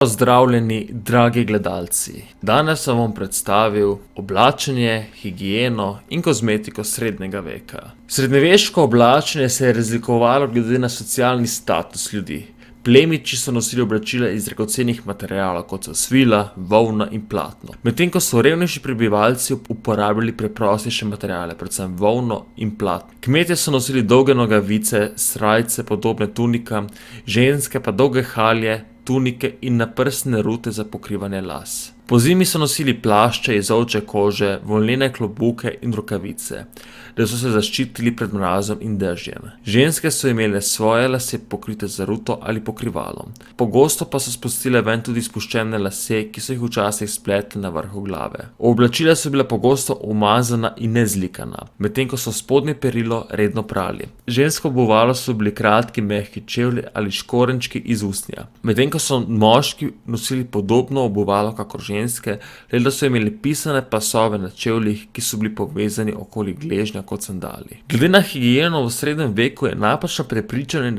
Pozdravljeni, dragi gledalci. Danes sem vam predstavil oblačenje, higieno in kozmetiko srednjega veka. Srednjeveško oblačenje se je razlikovalo glede na socialni status ljudi. Plemiči so nosili oblačila iz dragocenih materialov, kot so svila, volna in platno. Medtem ko so revnejši prebivalci uporabljali preprostejše materiale, predvsem volno in platno. Kmetje so nosili dolge nogavice, srajce podobne tunikam, ženske pa dolge halje, tunike in naprsne rute za pokrivanje las. Pozimi so nosili plašče iz ovčje kože, volnene klobuke in rokavice, da so se zaščitili pred mrazom in dežjem. Ženske so imele svoje lase pokrite z ruto ali pokrivalom. Pogosto pa so spustile ven tudi spuščene lase, ki so jih včasih spletli na vrhu glave. Oblačila so bila pogosto umazana in nezlikana, medtem ko so spodnje perilo redno prali. Žensko obuvalo so bili kratki mehki čevlji ali škorenjčki iz usnja, medtem ko so moški nosili podobno obuvalo kakor ženske, le da so imeli pisane pasove na čevljih, ki so bili povezani okoli gležnja kot sandali. Glede na higieno v srednjem veku je napačno prepričanje,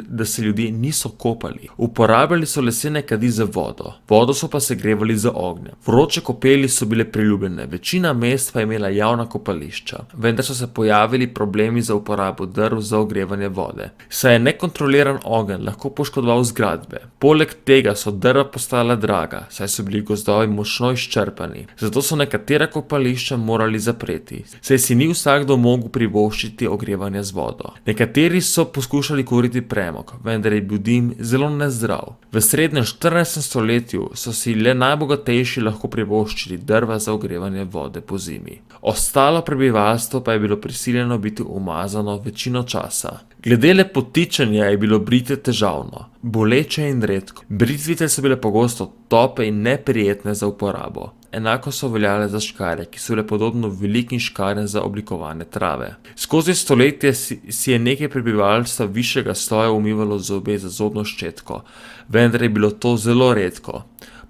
da se ljudje niso kopali. Uporabljali so lesene kadi za vodo, vodo so pa segrevali z ognjem. Vroče kopeli so bile priljubljene, večina mest pa je imela javna kopališča, vendar so se pojavili problemi za uporabo drv za ogrevanje vode, saj je nekontroliran ogenj lahko poškodoval zgradbe. Poleg tega so drva postala draga, saj so bili gozdovi močno izčrpani, zato so nekatera kopališča morali zapreti, saj si ni vsakdo mogel privoščiti ogrevanja z vodo. Nekateri so poskušali kuriti premog, vendar je bil dim zelo nezdrav. V srednjem 14. stoletju so si le najbogatejši lahko privoščili drva za ogrevanje vode pozimi. Ostalo prebivalstvo pa je bilo prisiljeno biti umazano večino časa. Glede lepotičenja je bilo britje težavno, boleče in redko. Britvice so bile pogosto tope in neprijetne za uporabo. Enako so veljale za škarje, ki so bile podobno velikim škarjem za oblikovane trave. Skozi stoletje si je nekaj prebivalstva višjega sloja umivalo zobe z zobno ščetko, vendar je bilo to zelo redko.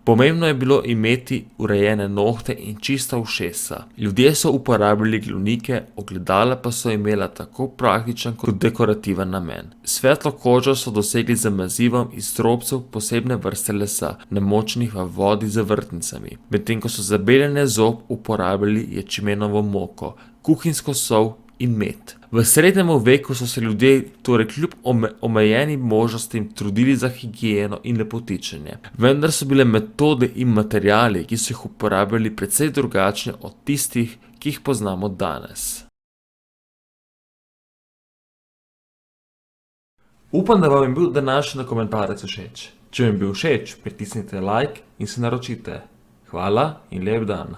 Pomembno je bilo imeti urejene nohte in čista ušesa. Ljudje so uporabljali glonike, ogledala pa so imela tako praktičen kot dekorativen namen. Svetlo kožo so dosegli z mazivom iz drobcev posebne vrste lesa, namočenih v vodi z vrtnicami, medtem ko so za beljenje zob uporabljali ječmenovo moko, kuhinjsko sol in med. V srednjem veku so se ljudje torej kljub omejenim možnostim trudili za higieno in lepotičenje, vendar so bile metode in materiali, ki so jih uporabljali, precej drugačne od tistih, ki jih poznamo danes. Upam, da vam je bil današnji dokumentarec všeč. Če vam je bil všeč, pritisnite like in se naročite. Hvala in lep dan.